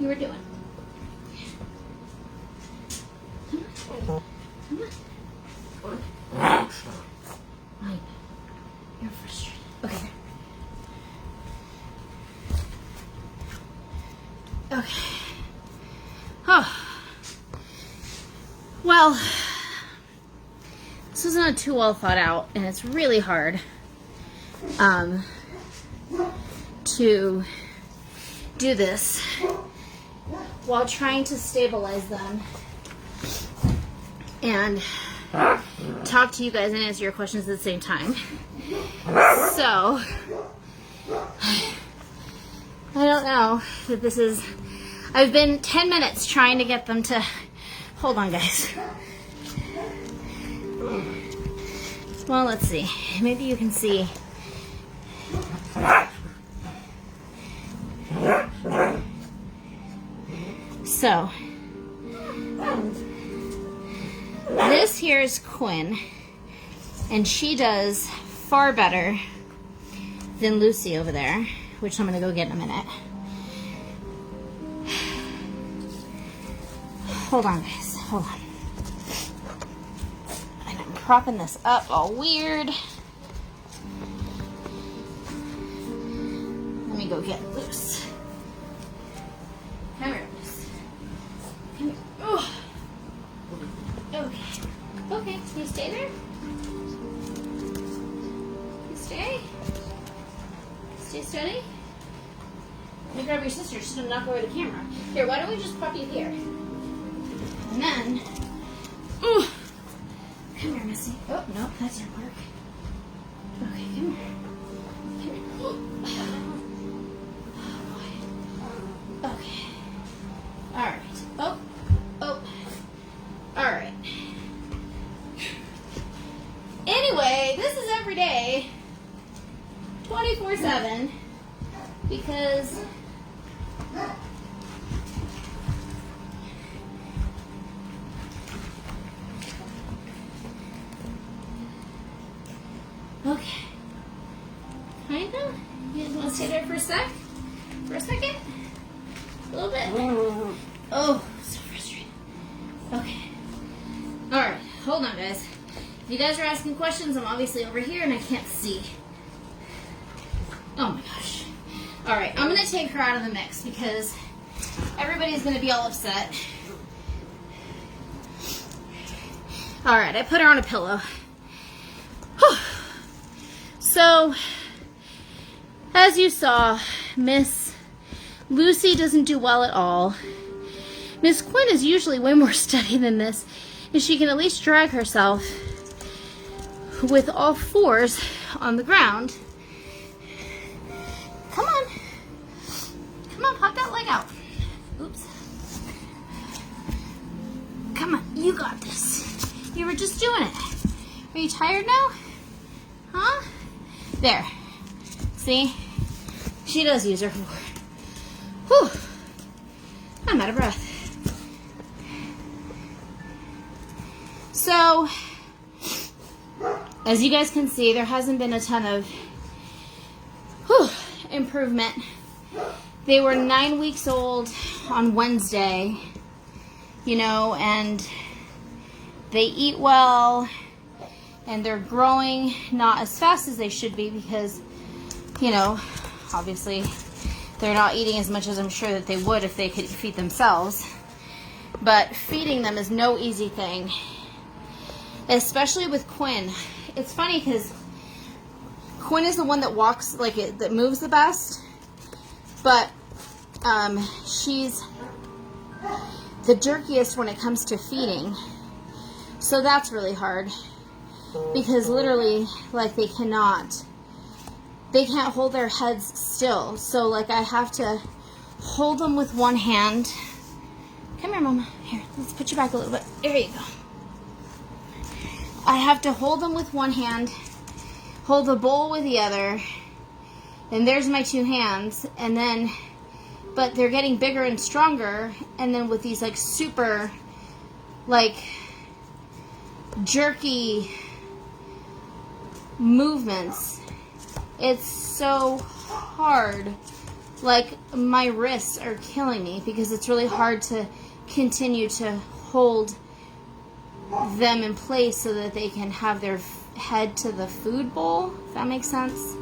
you were doing. Come on. You're frustrated. Okay. Okay. Oh. Well, this wasn't too well thought out, and it's really hard to do this while trying to stabilize them and talk to you guys and answer your questions at the same time. So, I don't know that this is... I've been 10 minutes trying to get them to... Hold on, guys. Well, let's see. Maybe you can see. So, this here is Quinn, and she does far better than Lucy over there, which I'm going to go get in a minute. Hold on, guys. Hold on. And I'm propping this up all weird. Let me go get loose. Come here, Loose. Come here. Oh. Okay. Okay, can you stay there? You stay? Stay steady? Let me grab your sister. She's gonna knock over the camera. Here, why don't we just pop you here? And then, ooh, come here, Missy. Oh, no, that didn't work. Okay, come here. Come here. Oh, boy. Okay. All right. Oh, oh. All right. Anyway, this is every day, 24/7, because okay. Kinda? You guys want to stay there for a sec? For a second? A little bit? Oh, so frustrating. Okay. Alright, hold on, guys. If you guys are asking questions, I'm obviously over here and I can't see. Oh my gosh. Alright, I'm going to take her out of the mix because everybody's going to be all upset. Alright, I put her on a pillow. Whew. So, as you saw, Miss Lucy doesn't do well at all. Miss Quinn is usually way more steady than this, and she can at least drag herself with all fours on the ground. Come on. Come on, pop that leg out. Oops. Come on, you got this. You were just doing it. Are you tired now? Huh? There. See? She does use her four. Whew. I'm out of breath. So, as you guys can see, there hasn't been a ton of improvement. They were 9 weeks old on Wednesday, you know, and they eat well, and they're growing not as fast as they should be because, you know, obviously they're not eating as much as I'm sure that they would if they could feed themselves. But feeding them is no easy thing, especially with Quinn. It's funny because Quinn is the one that walks, like, that moves the best, but she's the jerkiest when it comes to feeding. So that's really hard because literally, like, they can't hold their heads still. So, like, I have to hold them with one hand. Come here, Mama. Here, let's put you back a little bit. There you go. I have to hold them with one hand, hold the bowl with the other, and there's my two hands, and then, but they're getting bigger and stronger, and then with these, like, super, like, jerky movements, it's so hard Like, my wrists are killing me because it's really hard to continue to hold them in place so that they can have their head to the food bowl, if that makes sense.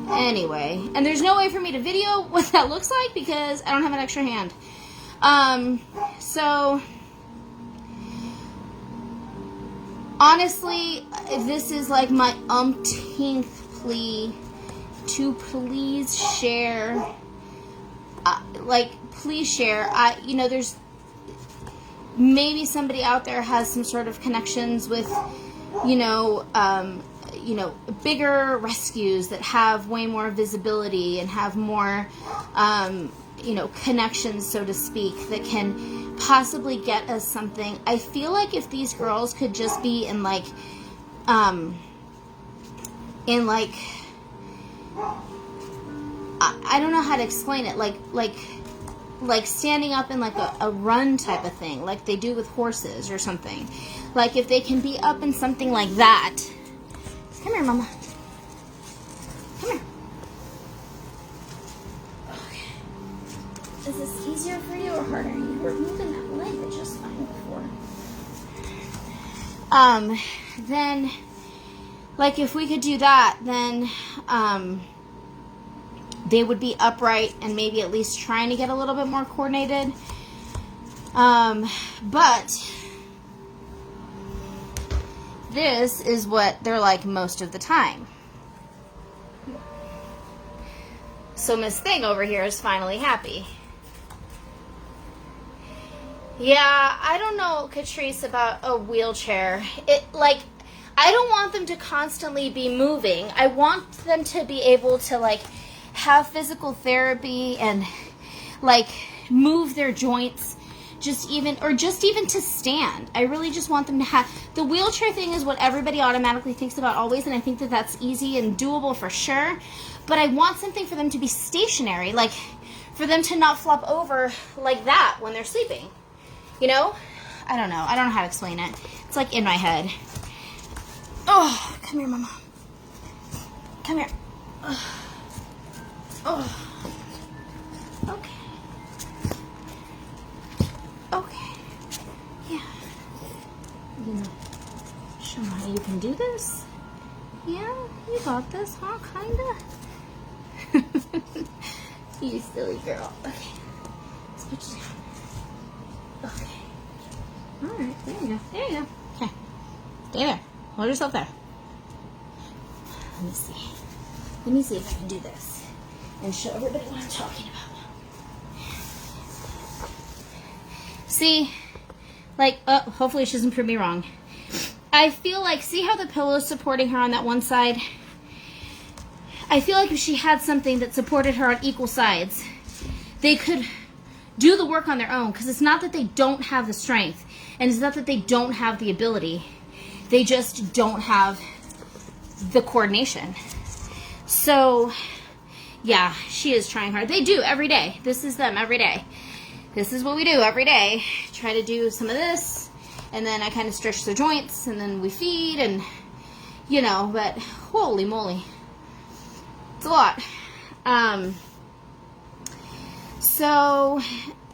Anyway, and there's no way for me to video what that looks like because I don't have an extra hand. So honestly, this is like my umpteenth plea to please share. Please share. There's maybe somebody out there has some sort of connections with, bigger rescues that have way more visibility and have more, connections, so to speak, that can possibly get us something. I feel like if these girls could just be in I don't know how to explain it, like standing up in like a run type of thing, like they do with horses or something. Like if they can be up in something like that. Come here, Mama. Come here. Okay. Is this easier for you or harder? You were moving that leg just fine before. Then, like if we could do that, then, they would be upright and maybe at least trying to get a little bit more coordinated. But this is what they're like most of the time. So Miss Thing over here is finally happy. Yeah, I don't know, Catrice, about a wheelchair. I don't want them to constantly be moving. I want them to be able to have physical therapy and move their joints, just even to stand. I really just want them to have the wheelchair thing is what everybody automatically thinks about always, and I think that that's easy and doable for sure. But I want something for them to be stationary, for them to not flop over like that when they're sleeping. I don't know. I don't know how to explain it. It's in my head. Oh, come here, Mama. Come here. Oh. Okay. Okay. Yeah. Show me how you can do this. Yeah, you got this, huh? Kinda. You silly girl. Okay. Let's put you down. Okay. Alright, there you go. There you go. Okay. Stay there. Hold yourself there. Let me see. Let me see if I can do this and show everybody what I'm talking about. See, hopefully she doesn't prove me wrong. I feel see how the pillow's supporting her on that one side? I feel like if she had something that supported her on equal sides, they could do the work on their own, because it's not that they don't have the strength, and it's not that they don't have the ability. They just don't have the coordination. So, yeah, she is trying hard. They do every day. This is them every day. This is what we do every day. Try to do some of this, and then I kind of stretch their joints, and then we feed, and, but holy moly. It's a lot.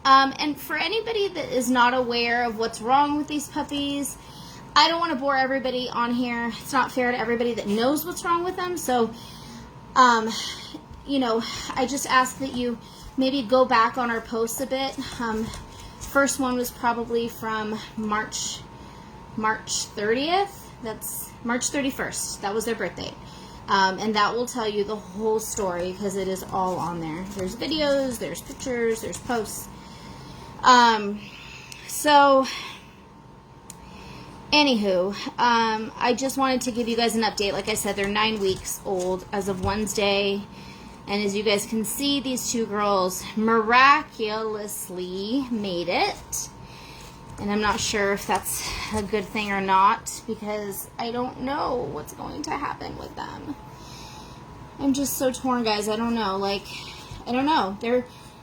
And for anybody that is not aware of what's wrong with these puppies, I don't want to bore everybody on here. It's not fair to everybody that knows what's wrong with them. So, I just ask that you maybe go back on our posts a bit. First one was probably from March 30th. That's March 31st. That was their birth date. And that will tell you the whole story because it is all on there. There's videos, there's pictures, there's posts. Anywho, I just wanted to give you guys an update. Like I said, they're 9 weeks old as of Wednesday. And as you guys can see, these two girls miraculously made it. And I'm not sure if that's a good thing or not, because I don't know what's going to happen with them. I'm just so torn, guys. I don't know. I don't know.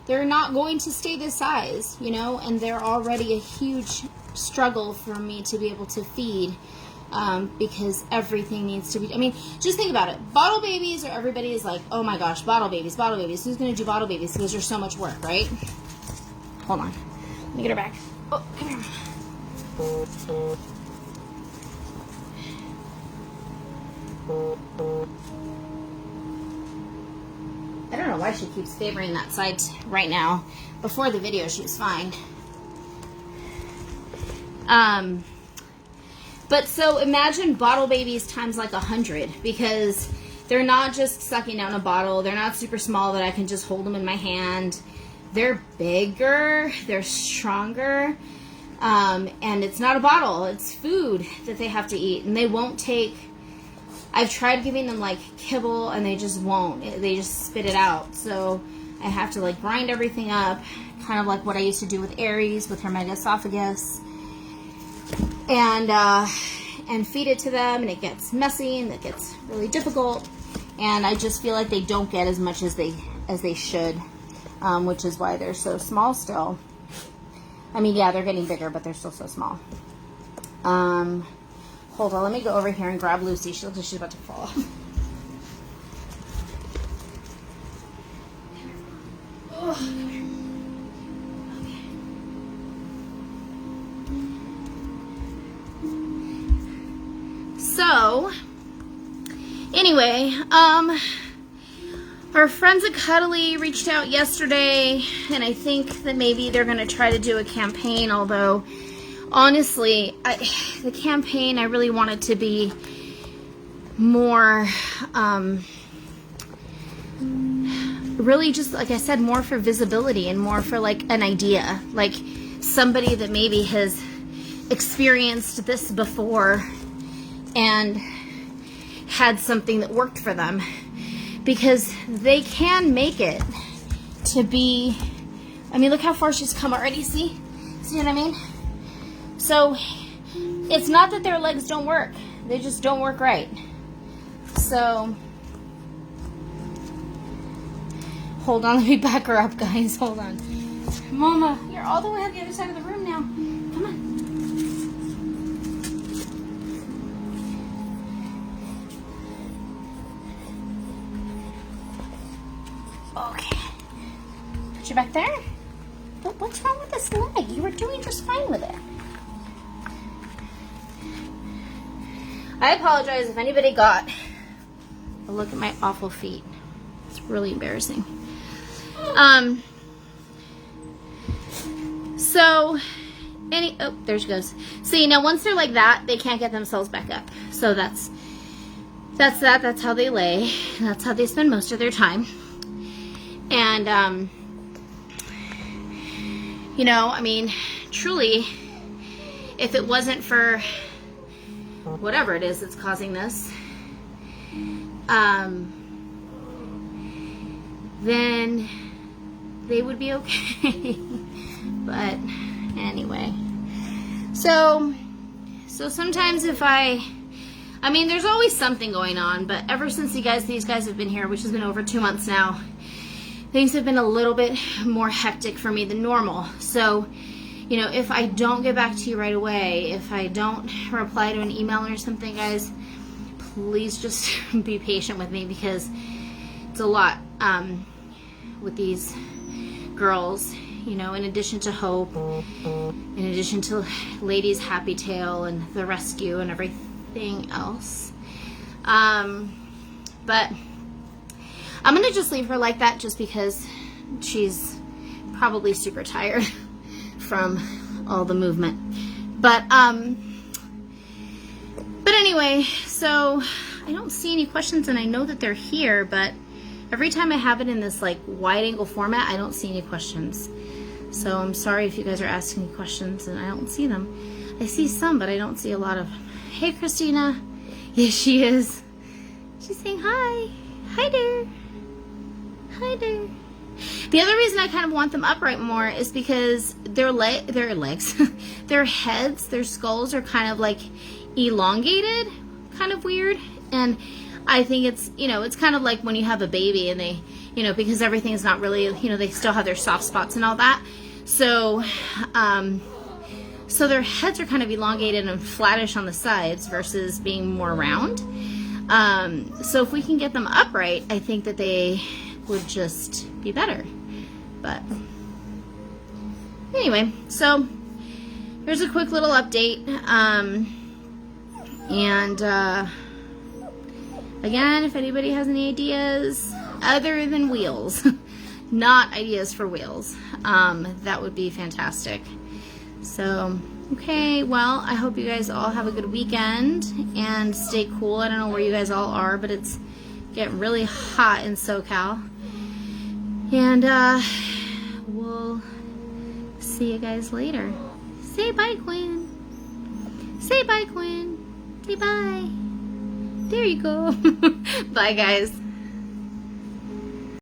They're not going to stay this size, and they're already a huge struggle for me to be able to feed because everything needs to be, I mean, just think about it. Bottle babies, or everybody is like, oh my gosh, bottle babies, bottle babies. Who's going to do bottle babies? Because there's so much work, right? Hold on. Let me get her back. Oh, come here. I don't know why she keeps favoring that side right now. Before the video, she was fine. But so imagine bottle babies times like 100, because they're not just sucking down a bottle. They're not super small that I can just hold them in my hand. They're bigger, they're stronger, and it's not a bottle. It's food that they have to eat, and they won't take, I've tried giving them like kibble and they just won't. They just spit it out. So I have to like grind everything up, kind of like what I used to do with Aries, with her megaesophagus. And feed it to them, and it gets messy and it gets really difficult, and I just feel like they don't get as much as they should, which is why they're so small still. I mean, yeah, they're getting bigger, but they're still so small. Hold on, let me go over here and grab Lucy. She looks like she's about to fall off. Oh, come here. So, anyway, our friends at Cuddly reached out yesterday, and I think that maybe they're going to try to do a campaign, although, honestly, the campaign, I really want it to be more, really just, like I said, more for visibility and more for, like, an idea, like somebody that maybe has experienced this before and had something that worked for them, because they can make it to be, I mean, look how far she's come already. See what I mean? So it's not that their legs don't work, they just don't work right. So hold on, let me back her up, guys. Hold on. Mama, you're all the way on the other side of the room now. Come on. Okay. Put you back there. What's wrong with this leg? You were doing just fine with it. I apologize if anybody got a look at my awful feet. It's really embarrassing. So, oh, there she goes. See, now once they're like that, they can't get themselves back up. So that's that. That's how they lay. That's how they spend most of their time. And, you know, I mean, truly, if it wasn't for whatever it is that's causing this, then they would be okay. But anyway, so sometimes if I mean, there's always something going on, but ever since these guys have been here, which has been over 2 months now, things have been a little bit more hectic for me than normal. So, you know, if I don't get back to you right away, if I don't reply to an email or something, guys, please just be patient with me, because it's a lot with these girls, you know, in addition to Hope, in addition to Lady's Happy Tail and the rescue and everything else. But I'm going to just leave her like that, just because she's probably super tired from all the movement. But anyway, so I don't see any questions, and I know that they're here, but every time I have it in this like wide angle format, I don't see any questions. So I'm sorry if you guys are asking me questions and I don't see them. I see some, but I don't see a lot of them. Hey, Christina. Yes, she is. She's saying hi. Hi there. Hi there. The other reason I kind of want them upright more is because their legs, their heads, their skulls are kind of like elongated, kind of weird. And I think it's, you know, it's kind of like when you have a baby and they, you know, because everything's not really, you know, they still have their soft spots and all that. So, So their heads are kind of elongated and flattish on the sides versus being more round. So if we can get them upright, I think that they would just be better. But anyway, so here's a quick little update. Again, if anybody has any ideas other than wheels, not ideas for wheels, that would be fantastic. So, okay, well, I hope you guys all have a good weekend and stay cool. I don't know where you guys all are, but it's getting really hot in SoCal. And we'll see you guys later. Say bye, Quinn. Say bye, Quinn. Say bye. There you go. Bye, guys.